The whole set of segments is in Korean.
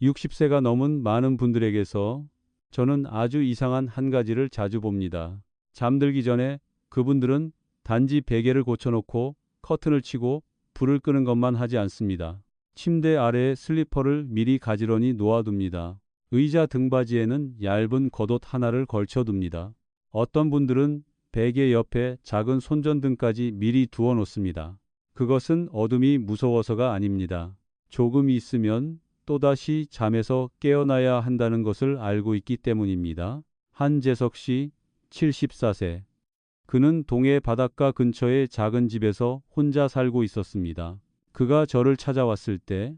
60세가 넘은 많은 분들에게서 저는 아주 이상한 한 가지를 자주 봅니다. 잠들기 전에 그분들은 단지 베개를 고쳐놓고 커튼을 치고 불을 끄는 것만 하지 않습니다. 침대 아래에 슬리퍼를 미리 가지런히 놓아둡니다. 의자 등받이에는 얇은 겉옷 하나를 걸쳐둡니다. 어떤 분들은 베개 옆에 작은 손전등까지 미리 두어 놓습니다. 그것은 어둠이 무서워서가 아닙니다. 조금 있으면 또다시 잠에서 깨어나야 한다는 것을 알고 있기 때문입니다. 한재석 씨, 74세. 그는 동해 바닷가 근처의 작은 집에서 혼자 살고 있었습니다. 그가 저를 찾아왔을 때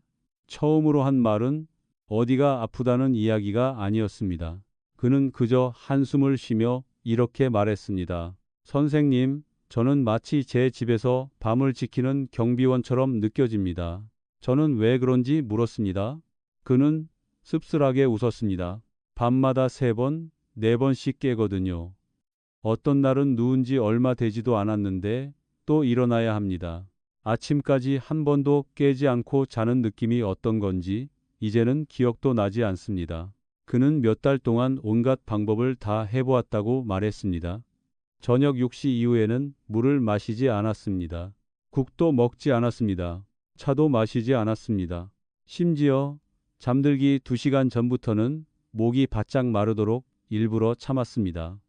처음으로 한 말은 어디가 아프다는 이야기가 아니었습니다. 그는 그저 한숨을 쉬며 이렇게 말했습니다. 선생님, 저는 마치 제 집에서 밤을 지키는 경비원처럼 느껴집니다. 저는 왜 그런지 물었습니다. 그는 씁쓸하게 웃었습니다. 밤마다 3번, 4번씩 깨거든요. 어떤 날은 누운 지 얼마 되지도 않았는데 또 일어나야 합니다. 아침까지 한 번도 깨지 않고 자는 느낌이 어떤 건지 이제는 기억도 나지 않습니다. 그는 몇 달 동안 온갖 방법을 다 해보았다고 말했습니다. 저녁 6시 이후에는 물을 마시지 않았습니다. 국도 먹지 않았습니다. 차도 마시지 않았습니다. 심지어 잠들기 2시간 전부터는 목이 바짝 마르도록 일부러 참았습니다.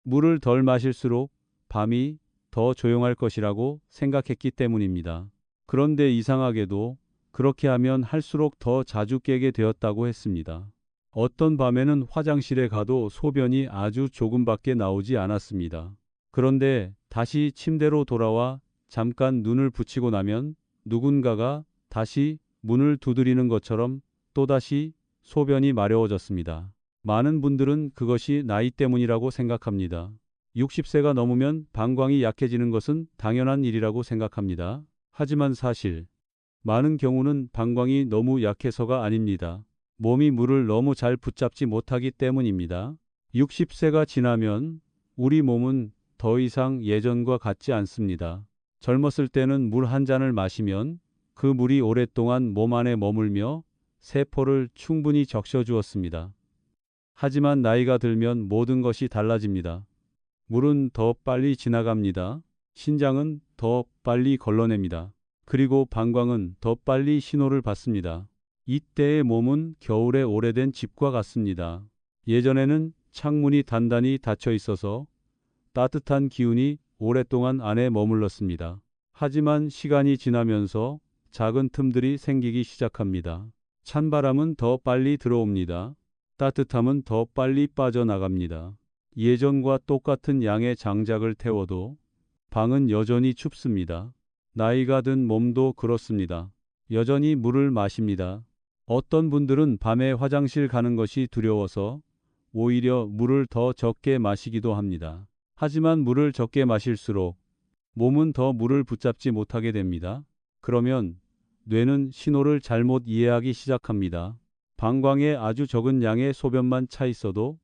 물을 덜 마실수록 밤이 더 조용할 것이라고 생각했기 때문입니다. 그런데 이상하게도 그렇게 하면 할수록 더 자주 깨게 되었다고 했습니다. 어떤 밤에는 화장실에 가도 소변이 아주 조금밖에 나오지 않았습니다. 그런데 다시 침대로 돌아와 잠깐 눈을 붙이고 나면 누군가가 다시 문을 두드리는 것처럼 또다시 소변이 마려워졌습니다. 많은 분들은 그것이 나이 때문이라고 생각합니다. 60세가 넘으면 방광이 약해지는 것은 당연한 일이라고 생각합니다. 하지만 사실 많은 경우는 방광이 너무 약해서가 아닙니다. 몸이 물을 너무 잘 붙잡지 못하기 때문입니다. 60세가 지나면 우리 몸은 더 이상 예전과 같지 않습니다. 젊었을 때는 물 한 잔을 마시면 그 물이 오랫동안 몸 안에 머물며 세포를 충분히 적셔주었습니다. 하지만 나이가 들면 모든 것이 달라집니다. 물은 더 빨리 지나갑니다. 신장은 더 빨리 걸러냅니다. 그리고 방광은 더 빨리 신호를 받습니다. 이때의 몸은 겨울에 오래된 집과 같습니다. 예전에는 창문이 단단히 닫혀 있어서 따뜻한 기운이 오랫동안 안에 머물렀습니다. 하지만 시간이 지나면서 작은 틈들이 생기기 시작합니다. 찬바람은 더 빨리 들어옵니다. 따뜻함은 더 빨리 빠져나갑니다. 예전과 똑같은 양의 장작을 태워도 방은 여전히 춥습니다. 나이가 든 몸도 그렇습니다. 여전히 물을 마십니다. 어떤 분들은 밤에 화장실 가는 것이 두려워서 오히려 물을 더 적게 마시기도 합니다. 하지만 물을 적게 마실수록 몸은 더 물을 붙잡지 못하게 됩니다. 그러면 뇌는 신호를 잘못 이해하기 시작합니다. 방광에 아주 적은 양의 소변만 차 있어도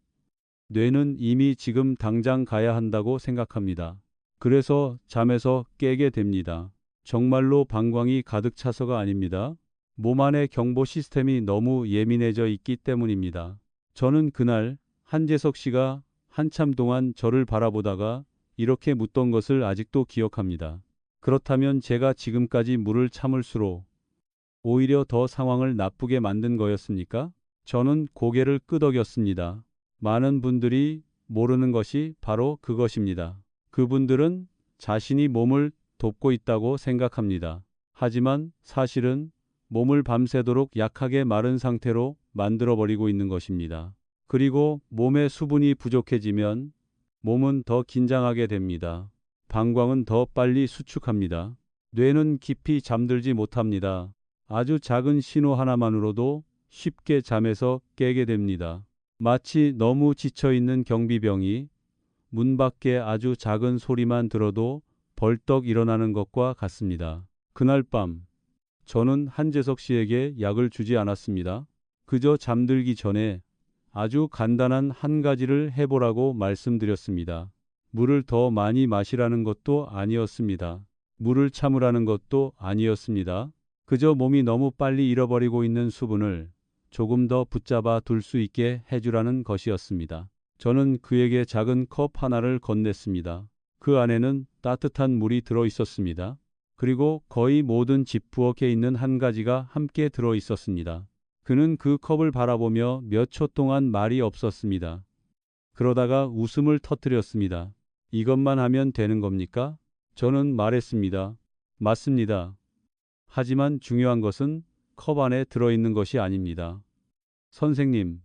뇌는 이미 지금 당장 가야 한다고 생각합니다. 그래서 잠에서 깨게 됩니다. 정말로 방광이 가득 차서가 아닙니다. 몸 안의 경보 시스템이 너무 예민해져 있기 때문입니다. 저는 그날 한재석 씨가 한참 동안 저를 바라보다가 이렇게 묻던 것을 아직도 기억합니다. 그렇다면 제가 지금까지 물을 참을수록 오히려 더 상황을 나쁘게 만든 거였습니까? 저는 고개를 끄덕였습니다. 많은 분들이 모르는 것이 바로 그것입니다. 그분들은 자신이 몸을 돕고 있다고 생각합니다. 하지만 사실은 몸을 밤새도록 약하게 마른 상태로 만들어버리고 있는 것입니다. 그리고 몸의 수분이 부족해지면 몸은 더 긴장하게 됩니다. 방광은 더 빨리 수축합니다. 뇌는 깊이 잠들지 못합니다. 아주 작은 신호 하나만으로도 쉽게 잠에서 깨게 됩니다. 마치 너무 지쳐있는 경비병이 문 밖에 아주 작은 소리만 들어도 벌떡 일어나는 것과 같습니다. 그날 밤 저는 한재석 씨에게 약을 주지 않았습니다. 그저 잠들기 전에 아주 간단한 한 가지를 해보라고 말씀드렸습니다. 물을 더 많이 마시라는 것도 아니었습니다. 물을 참으라는 것도 아니었습니다. 그저 몸이 너무 빨리 잃어버리고 있는 수분을 조금 더 붙잡아 둘 수 있게 해주라는 것이었습니다. 저는 그에게 작은 컵 하나를 건넸습니다. 그 안에는 따뜻한 물이 들어 있었습니다. 그리고 거의 모든 지푸어케 있는 한 가지가 함께 들어 있었습니다. 그는 그 컵을 바라보며 몇 초 동안 말이 없었습니다. 그러다가 웃음을 터뜨렸습니다. 이것만 하면 되는 겁니까? 저는 말했습니다. 맞습니다. 하지만 중요한 것은 컵 안에 들어있는 것이 아닙니다. 선생님,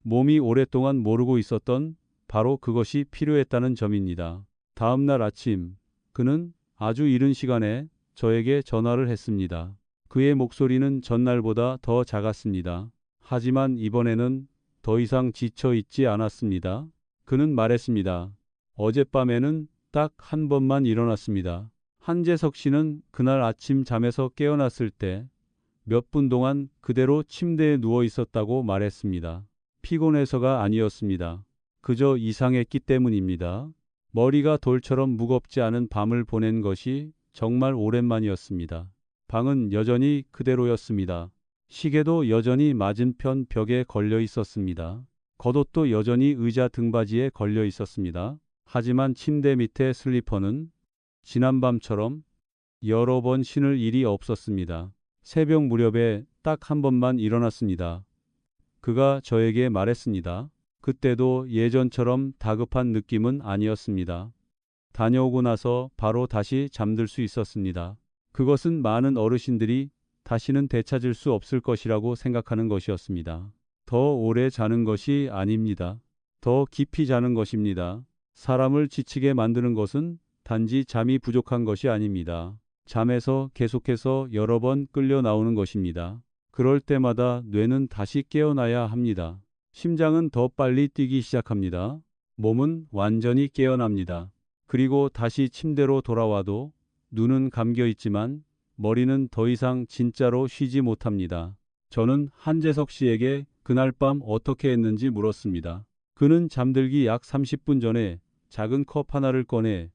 몸이 오랫동안 모르고 있었던 바로 그것이 필요했다는 점입니다. 다음 날 아침, 그는 아주 이른 시간에 저에게 전화를 했습니다. 그의 목소리는 전날보다 더 작았습니다. 하지만 이번에는 더 이상 지쳐 있지 않았습니다. 그는 말했습니다. 어젯밤에는 딱 한 번만 일어났습니다. 한재석 씨는 그날 아침 잠에서 깨어났을 때 몇 분 동안 그대로 침대에 누워 있었다고 말했습니다. 피곤해서가 아니었습니다. 그저 이상했기 때문입니다. 머리가 돌처럼 무겁지 않은 밤을 보낸 것이 정말 오랜만이었습니다. 방은 여전히 그대로였습니다. 시계도 여전히 맞은편 벽에 걸려 있었습니다. 겉옷도 여전히 의자 등받이에 걸려 있었습니다. 하지만 침대 밑에 슬리퍼는 지난밤처럼 여러 번 신을 일이 없었습니다. 새벽 무렵에 딱 한 번만 일어났습니다. 그가 저에게 말했습니다. 그때도 예전처럼 다급한 느낌은 아니었습니다. 다녀오고 나서 바로 다시 잠들 수 있었습니다. 그것은 많은 어르신들이 다시는 되찾을 수 없을 것이라고 생각하는 것이었습니다. 더 오래 자는 것이 아닙니다. 더 깊이 자는 것입니다. 사람을 지치게 만드는 것은 단지 잠이 부족한 것이 아닙니다. 잠에서 계속해서 여러 번 끌려 나오는 것입니다. 그럴 때마다 뇌는 다시 깨어나야 합니다. 심장은 더 빨리 뛰기 시작합니다. 몸은 완전히 깨어납니다. 그리고 다시 침대로 돌아와도 눈은 감겨 있지만 머리는 더 이상 진짜로 쉬지 못합니다. 저는 한재석 씨에게 그날 밤 어떻게 했는지 물었습니다. 그는 잠들기 약 30분 전에 작은 컵 하나를 꺼내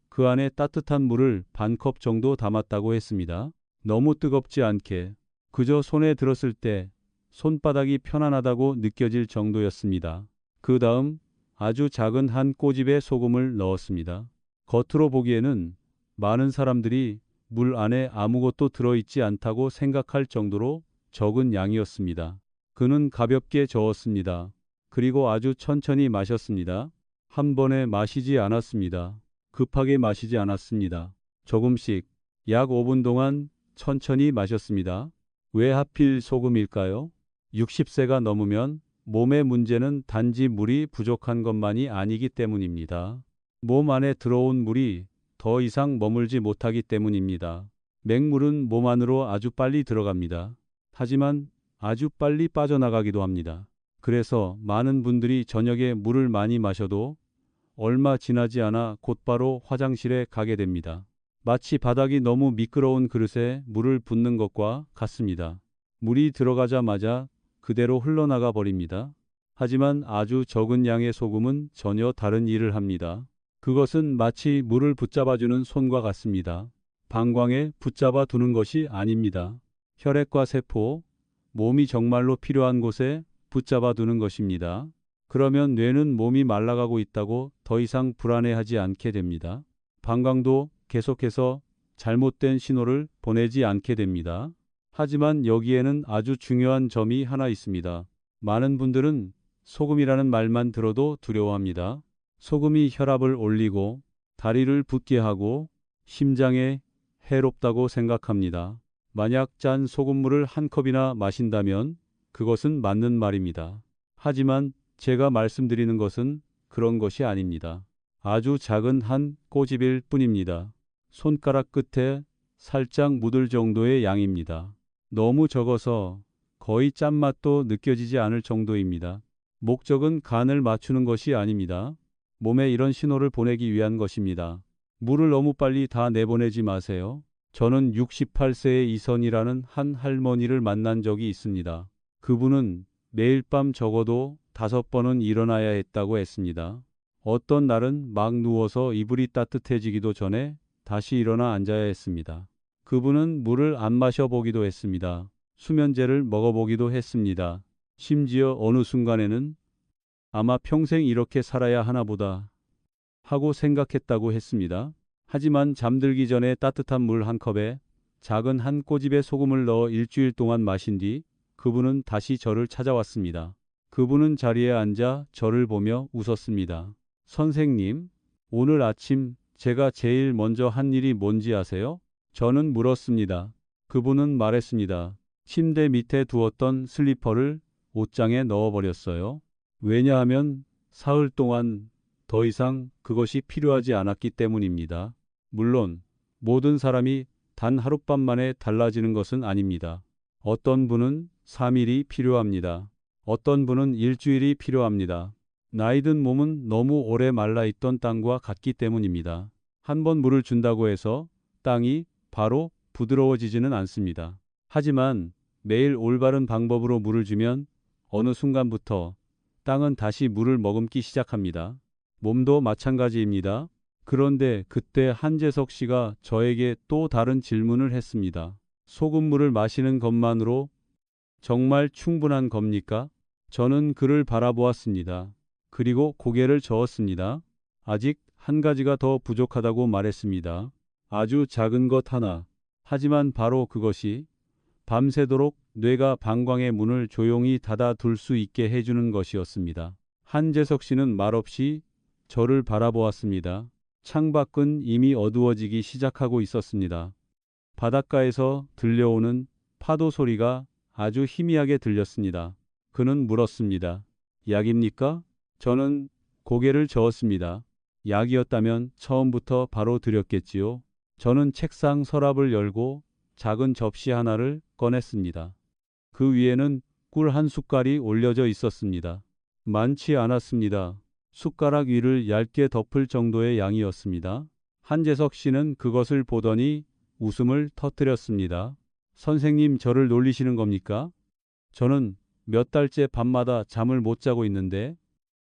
그 안에 따뜻한 물을 반 컵 정도 담았다고 했습니다. 너무 뜨겁지 않게 그저 손에 들었을 때 손바닥이 편안하다고 느껴질 정도였습니다. 그 다음 아주 작은 한 꼬집에 소금을 넣었습니다. 겉으로 보기에는 많은 사람들이 물 안에 아무것도 들어있지 않다고 생각할 정도로 적은 양이었습니다. 그는 가볍게 저었습니다. 그리고 아주 천천히 마셨습니다. 한 번에 마시지 않았습니다. 급하게 마시지 않았습니다. 조금씩 약 5분 동안 천천히 마셨습니다. 왜 하필 소금일까요? 60세가 넘으면 몸의 문제는 단지 물이 부족한 것만이 아니기 때문입니다. 몸 안에 들어온 물이 더 이상 머물지 못하기 때문입니다. 맹물은 몸 안으로 아주 빨리 들어갑니다. 하지만 아주 빨리 빠져나가기도 합니다. 그래서 많은 분들이 저녁에 물을 많이 마셔도 얼마 지나지 않아 곧바로 화장실에 가게 됩니다. 마치 바닥이 너무 미끄러운 그릇에 물을 붓는 것과 같습니다. 물이 들어가자마자 그대로 흘러나가 버립니다. 하지만 아주 적은 양의 소금은 전혀 다른 일을 합니다. 그것은 마치 물을 붙잡아주는 손과 같습니다. 방광에 붙잡아 두는 것이 아닙니다. 혈액과 세포, 몸이 정말로 필요한 곳에 붙잡아 두는 것입니다. 그러면 뇌는 몸이 말라가고 있다고 더 이상 불안해하지 않게 됩니다. 방광도 계속해서 잘못된 신호를 보내지 않게 됩니다. 하지만 여기에는 아주 중요한 점이 하나 있습니다. 많은 분들은 소금이라는 말만 들어도 두려워합니다. 소금이 혈압을 올리고 다리를 붓게 하고 심장에 해롭다고 생각합니다. 만약 짠 소금물을 한 컵이나 마신다면 그것은 맞는 말입니다. 하지만 제가 말씀드리는 것은 그런 것이 아닙니다. 아주 작은 한 꼬집일 뿐입니다. 손가락 끝에 살짝 묻을 정도의 양입니다. 너무 적어서 거의 짠맛도 느껴지지 않을 정도입니다. 목적은 간을 맞추는 것이 아닙니다. 몸에 이런 신호를 보내기 위한 것입니다. 물을 너무 빨리 다 내보내지 마세요. 저는 68세의 이선이라는 한 할머니를 만난 적이 있습니다. 그분은 매일 밤 적어도 5번은 일어나야 했다고 했습니다. 어떤 날은 막 누워서 이불이 따뜻해지기도 전에 다시 일어나 앉아야 했습니다. 그분은 물을 안 마셔보기도 했습니다. 수면제를 먹어보기도 했습니다. 심지어 어느 순간에는 아마 평생 이렇게 살아야 하나 보다 하고 생각했다고 했습니다. 하지만 잠들기 전에 따뜻한 물 한 컵에 작은 한 꼬집에 소금을 넣어 일주일 동안 마신 뒤 그분은 다시 저를 찾아왔습니다. 그분은 자리에 앉아 저를 보며 웃었습니다. 선생님, 오늘 아침 제가 제일 먼저 한 일이 뭔지 아세요? 저는 물었습니다. 그분은 말했습니다. 침대 밑에 두었던 슬리퍼를 옷장에 넣어버렸어요. 왜냐하면 사흘 동안 더 이상 그것이 필요하지 않았기 때문입니다. 물론 모든 사람이 단 하룻밤 만에 달라지는 것은 아닙니다. 어떤 분은 3일이 필요합니다. 어떤 분은 일주일이 필요합니다. 나이 든 몸은 너무 오래 말라있던 땅과 같기 때문입니다. 한 번 물을 준다고 해서 땅이 바로 부드러워지지는 않습니다. 하지만 매일 올바른 방법으로 물을 주면 어느 순간부터 땅은 다시 물을 머금기 시작합니다. 몸도 마찬가지입니다. 그런데 그때 한재석 씨가 저에게 또 다른 질문을 했습니다. 소금물을 마시는 것만으로 정말 충분한 겁니까? 저는 그를 바라보았습니다. 그리고 고개를 저었습니다. 아직 한 가지가 더 부족하다고 말했습니다. 아주 작은 것 하나. 하지만 바로 그것이 밤새도록 뇌가 방광의 문을 조용히 닫아둘 수 있게 해주는 것이었습니다. 한재석 씨는 말없이 저를 바라보았습니다. 창밖은 이미 어두워지기 시작하고 있었습니다. 바닷가에서 들려오는 파도 소리가 아주 희미하게 들렸습니다. 그는 물었습니다. 약입니까? 저는 고개를 저었습니다. 약이었다면 처음부터 바로 드렸겠지요. 저는 책상 서랍을 열고 작은 접시 하나를 꺼냈습니다. 그 위에는 꿀 한 숟갈이 올려져 있었습니다. 많지 않았습니다. 숟가락 위를 얇게 덮을 정도의 양이었습니다. 한재석 씨는 그것을 보더니 웃음을 터뜨렸습니다. 선생님, 저를 놀리시는 겁니까? 저는 몇 달째 밤마다 잠을 못 자고 있는데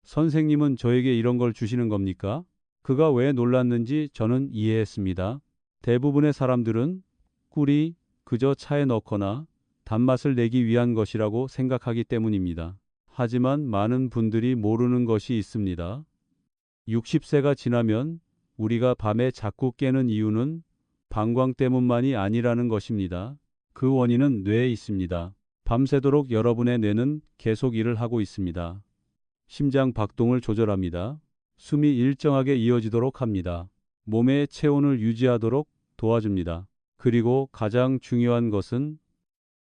선생님은 저에게 이런 걸 주시는 겁니까? 그가 왜 놀랐는지 저는 이해했습니다. 대부분의 사람들은 꿀이 그저 차에 넣거나 단맛을 내기 위한 것이라고 생각하기 때문입니다. 하지만 많은 분들이 모르는 것이 있습니다. 60세가 지나면 우리가 밤에 자꾸 깨는 이유는 방광 때문만이 아니라는 것입니다. 그 원인은 뇌에 있습니다. 밤새도록 여러분의 뇌는 계속 일을 하고 있습니다. 심장 박동을 조절합니다. 숨이 일정하게 이어지도록 합니다. 몸의 체온을 유지하도록 도와줍니다. 그리고 가장 중요한 것은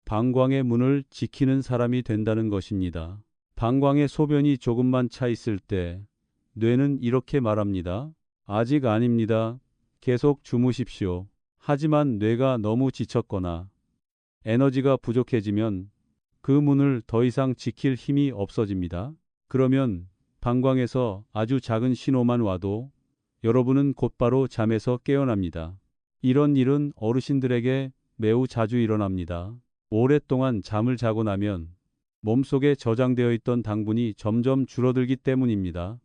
방광의 문을 지키는 사람이 된다는 것입니다. 방광의 소변이 조금만 차 있을 때 뇌는 이렇게 말합니다. 아직 아닙니다. 계속 주무십시오. 하지만 뇌가 너무 지쳤거나 에너지가 부족해지면 그 문을 더 이상 지킬 힘이 없어집니다. 그러면 방광에서 아주 작은 신호만 와도 여러분은 곧바로 잠에서 깨어납니다. 이런 일은 어르신들에게 매우 자주 일어납니다. 오랫동안 잠을 자고 나면 몸속에 저장되어 있던 당분이 점점 줄어들기 때문입니다.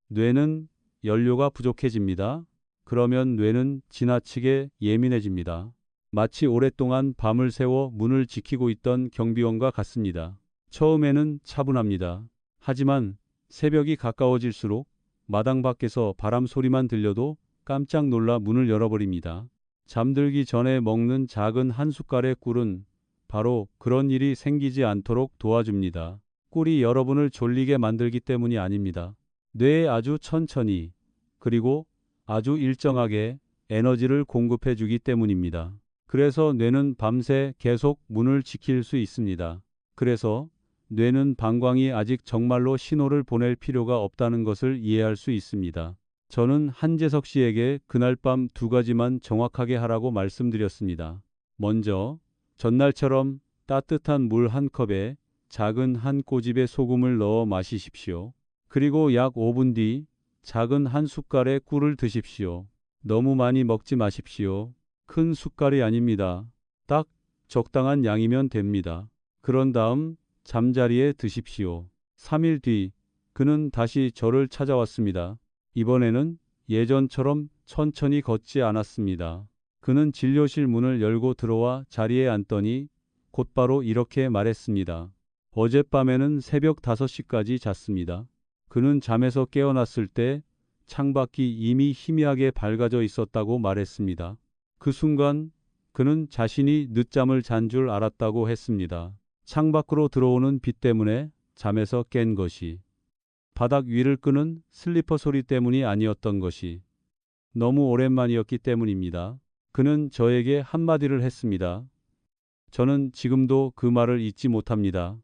뇌는 연료가 부족해집니다. 그러면 뇌는 지나치게 예민해집니다. 마치 오랫동안 밤을 새워 문을 지키고 있던 경비원과 같습니다. 처음에는 차분합니다. 하지만 새벽이 가까워질수록 마당 밖에서 바람 소리만 들려도 깜짝 놀라 문을 열어버립니다. 잠들기 전에 먹는 작은 한 숟갈의 꿀은 바로 그런 일이 생기지 않도록 도와줍니다. 꿀이 여러분을 졸리게 만들기 때문이 아닙니다. 뇌에 아주 천천히 그리고 아주 일정하게 에너지를 공급해 주기 때문입니다. 그래서 뇌는 밤새 계속 문을 지킬 수 있습니다. 그래서 뇌는 방광이 아직 정말로 신호를 보낼 필요가 없다는 것을 이해할 수 있습니다. 저는 한재석 씨에게 그날 밤 두 가지만 정확하게 하라고 말씀드렸습니다. 먼저 전날처럼 따뜻한 물 한 컵에 작은 한 꼬집의 소금을 넣어 마시십시오. 그리고 약 5분 뒤 작은 한 숟갈의 꿀을 드십시오. 너무 많이 먹지 마십시오. 큰 숟갈이 아닙니다. 딱 적당한 양이면 됩니다. 그런 다음 잠자리에 드십시오. 3일 뒤 그는 다시 저를 찾아왔습니다. 이번에는 예전처럼 천천히 걷지 않았습니다. 그는 진료실 문을 열고 들어와 자리에 앉더니 곧바로 이렇게 말했습니다. 어젯밤에는 새벽 5시까지 잤습니다. 그는 잠에서 깨어났을 때 창밖이 이미 희미하게 밝아져 있었다고 말했습니다. 그 순간 그는 자신이 늦잠을 잔 줄 알았다고 했습니다. 창밖으로 들어오는 빛 때문에 잠에서 깬 것이, 바닥 위를 끄는 슬리퍼 소리 때문이 아니었던 것이 너무 오랜만이었기 때문입니다. 그는 저에게 한마디를 했습니다. 저는 지금도 그 말을 잊지 못합니다.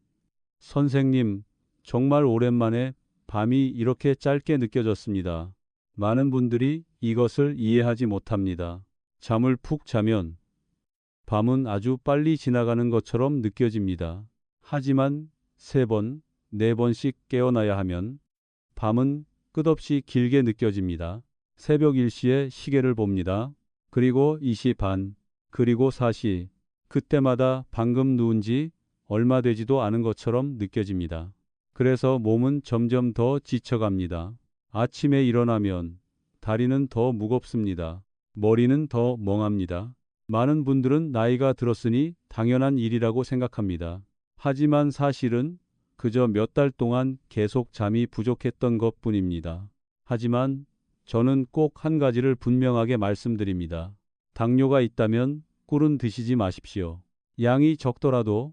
선생님, 정말 오랜만에 밤이 이렇게 짧게 느껴졌습니다. 많은 분들이 이것을 이해하지 못합니다. 잠을 푹 자면 밤은 아주 빨리 지나가는 것처럼 느껴집니다. 하지만 3번, 4번씩 깨어나야 하면 밤은 끝없이 길게 느껴집니다. 새벽 1시에 시계를 봅니다. 그리고 2시 반, 그리고 4시. 그때마다 방금 누운 지 얼마 되지도 않은 것처럼 느껴집니다. 그래서 몸은 점점 더 지쳐갑니다. 아침에 일어나면 다리는 더 무겁습니다. 머리는 더 멍합니다. 많은 분들은 나이가 들었으니 당연한 일이라고 생각합니다. 하지만 사실은 그저 몇 달 동안 계속 잠이 부족했던 것뿐입니다. 하지만 저는 꼭 한 가지를 분명하게 말씀드립니다. 당뇨가 있다면 꿀은 드시지 마십시오. 양이 적더라도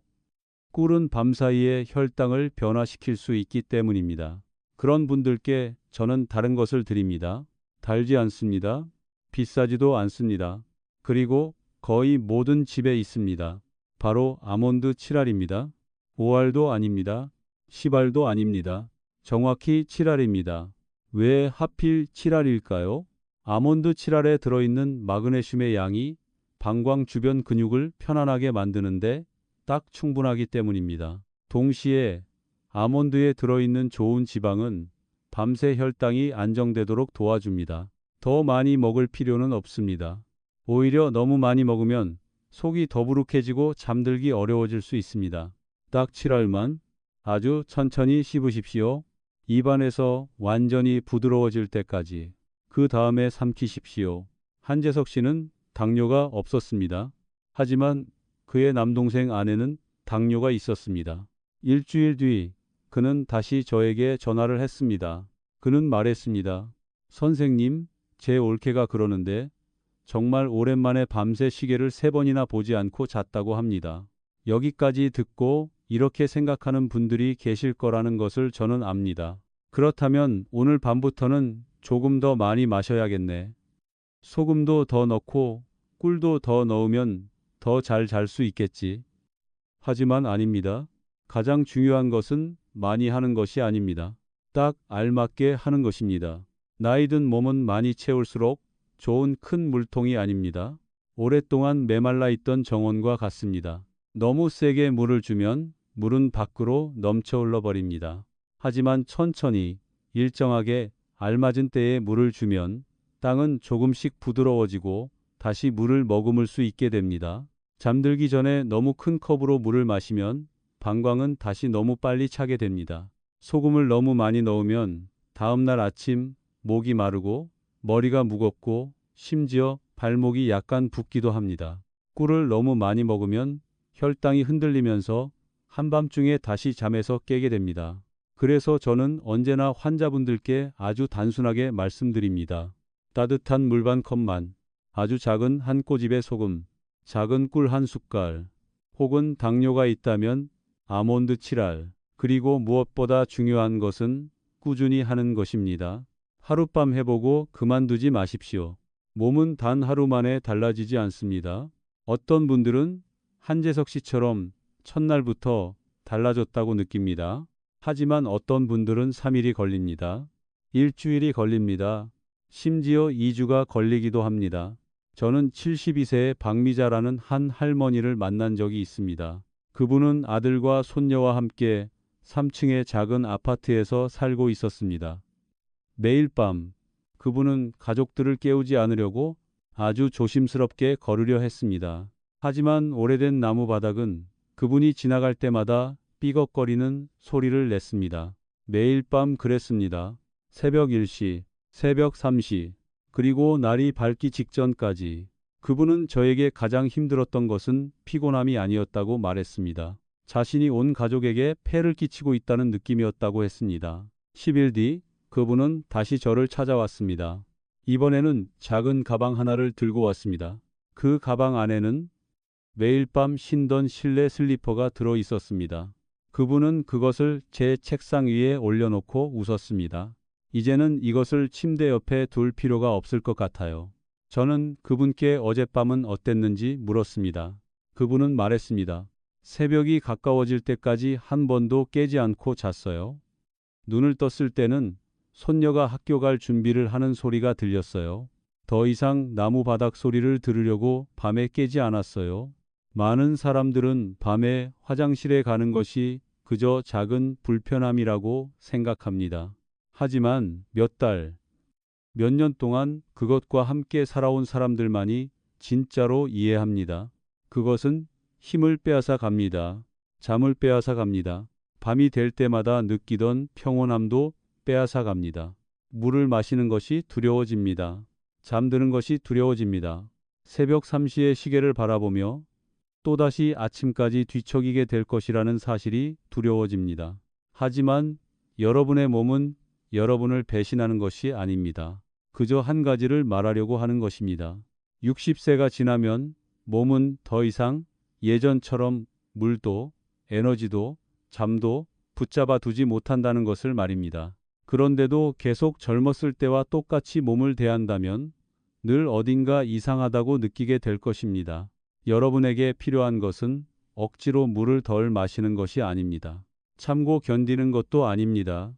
꿀은 밤사이에 혈당을 변화시킬 수 있기 때문입니다. 그런 분들께 저는 다른 것을 드립니다. 달지 않습니다. 비싸지도 않습니다. 그리고 거의 모든 집에 있습니다. 바로 아몬드 칠알입니다. 5알도 아닙니다. 10알도 아닙니다. 정확히 7알입니다. 왜 하필 7알일까요? 아몬드 7알에 들어있는 마그네슘의 양이 방광 주변 근육을 편안하게 만드는데 딱 충분하기 때문입니다. 동시에 아몬드에 들어있는 좋은 지방은 밤새 혈당이 안정되도록 도와줍니다. 더 많이 먹을 필요는 없습니다. 오히려 너무 많이 먹으면 속이 더부룩해지고 잠들기 어려워질 수 있습니다. 딱 7알만 아주 천천히 씹으십시오. 입안에서 완전히 부드러워질 때까지. 그 다음에 삼키십시오. 한재석 씨는 당뇨가 없었습니다. 하지만 그의 남동생 아내는 당뇨가 있었습니다. 일주일 뒤 그는 다시 저에게 전화를 했습니다. 그는 말했습니다. 선생님, 제 올케가 그러는데 정말 오랜만에 밤새 시계를 3번이나 보지 않고 잤다고 합니다. 여기까지 듣고 이렇게 생각하는 분들이 계실 거라는 것을 저는 압니다. 그렇다면 오늘 밤부터는 조금 더 많이 마셔야겠네. 소금도 더 넣고 꿀도 더 넣으면 더 잘 잘 수 있겠지. 하지만 아닙니다. 가장 중요한 것은 많이 하는 것이 아닙니다. 딱 알맞게 하는 것입니다. 나이 든 몸은 많이 채울수록 좋은 큰 물통이 아닙니다. 오랫동안 메말라 있던 정원과 같습니다. 너무 세게 물을 주면 물은 밖으로 넘쳐 흘러버립니다. 하지만 천천히 일정하게 알맞은 때에 물을 주면 땅은 조금씩 부드러워지고 다시 물을 머금을 수 있게 됩니다. 잠들기 전에 너무 큰 컵으로 물을 마시면 방광은 다시 너무 빨리 차게 됩니다. 소금을 너무 많이 넣으면 다음날 아침 목이 마르고 머리가 무겁고 심지어 발목이 약간 붓기도 합니다. 꿀을 너무 많이 먹으면 혈당이 흔들리면서 한밤중에 다시 잠에서 깨게 됩니다. 그래서 저는 언제나 환자분들께 아주 단순하게 말씀드립니다. 따뜻한 물 반 컵만, 아주 작은 한 꼬집의 소금, 작은 꿀 한 숟갈, 혹은 당뇨가 있다면 아몬드 7알, 그리고 무엇보다 중요한 것은 꾸준히 하는 것입니다. 하룻밤 해보고 그만두지 마십시오. 몸은 단 하루 만에 달라지지 않습니다. 어떤 분들은 한재석 씨처럼 첫날부터 달라졌다고 느낍니다. 하지만 어떤 분들은 3일이 걸립니다. 일주일이 걸립니다. 심지어 2주가 걸리기도 합니다. 저는 72세의 박미자라는 한 할머니를 만난 적이 있습니다. 그분은 아들과 손녀와 함께 3층의 작은 아파트에서 살고 있었습니다. 매일 밤 그분은 가족들을 깨우지 않으려고 아주 조심스럽게 걸으려 했습니다. 하지만 오래된 나무 바닥은 그분이 지나갈 때마다 삐걱거리는 소리를 냈습니다. 매일 밤 그랬습니다. 새벽 1시, 새벽 3시, 그리고 날이 밝기 직전까지. 그분은 저에게 가장 힘들었던 것은 피곤함이 아니었다고 말했습니다. 자신이 온 가족에게 폐를 끼치고 있다는 느낌이었다고 했습니다. 10일 뒤 그분은 다시 저를 찾아왔습니다. 이번에는 작은 가방 하나를 들고 왔습니다. 그 가방 안에는 매일 밤 신던 실내 슬리퍼가 들어 있었습니다. 그분은 그것을 제 책상 위에 올려놓고 웃었습니다. 이제는 이것을 침대 옆에 둘 필요가 없을 것 같아요. 저는 그분께 어젯밤은 어땠는지 물었습니다. 그분은 말했습니다. 새벽이 가까워질 때까지 한 번도 깨지 않고 잤어요. 눈을 떴을 때는 손녀가 학교 갈 준비를 하는 소리가 들렸어요. 더 이상 나무 바닥 소리를 들으려고 밤에 깨지 않았어요. 많은 사람들은 밤에 화장실에 가는 것이 그저 작은 불편함이라고 생각합니다. 하지만 몇 달, 몇 년 동안 그것과 함께 살아온 사람들만이 진짜로 이해합니다. 그것은 힘을 빼앗아 갑니다. 잠을 빼앗아 갑니다. 밤이 될 때마다 느끼던 평온함도 빼앗아 갑니다. 물을 마시는 것이 두려워집니다. 잠드는 것이 두려워집니다. 새벽 3시의 시계를 바라보며 또다시 아침까지 뒤척이게 될 것이라는 사실이 두려워집니다. 하지만 여러분의 몸은 여러분을 배신하는 것이 아닙니다. 그저 한 가지를 말하려고 하는 것입니다. 60세가 지나면 몸은 더 이상 예전처럼 물도, 에너지도, 잠도 붙잡아 두지 못한다는 것을 말입니다. 그런데도 계속 젊었을 때와 똑같이 몸을 대한다면 늘 어딘가 이상하다고 느끼게 될 것입니다. 여러분에게 필요한 것은 억지로 물을 덜 마시는 것이 아닙니다. 참고 견디는 것도 아닙니다.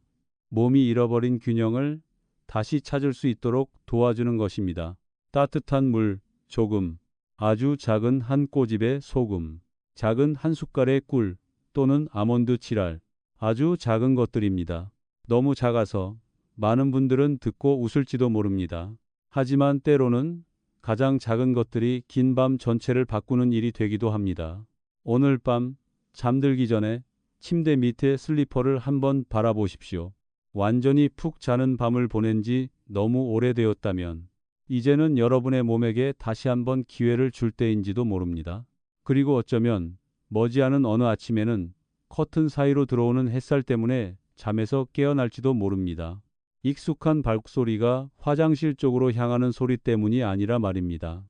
몸이 잃어버린 균형을 다시 찾을 수 있도록 도와주는 것입니다. 따뜻한 물, 조금, 아주 작은 한 꼬집의 소금, 작은 한 숟갈의 꿀 또는 아몬드 칠알, 아주 작은 것들입니다. 너무 작아서 많은 분들은 듣고 웃을지도 모릅니다. 하지만 때로는 가장 작은 것들이 긴 밤 전체를 바꾸는 일이 되기도 합니다. 오늘 밤 잠들기 전에 침대 밑에 슬리퍼를 한번 바라보십시오. 완전히 푹 자는 밤을 보낸 지 너무 오래되었다면 이제는 여러분의 몸에게 다시 한번 기회를 줄 때인지도 모릅니다. 그리고 어쩌면 머지않은 어느 아침에는 커튼 사이로 들어오는 햇살 때문에 잠에서 깨어날지도 모릅니다. 익숙한 발소리가 화장실 쪽으로 향하는 소리 때문이 아니라 말입니다.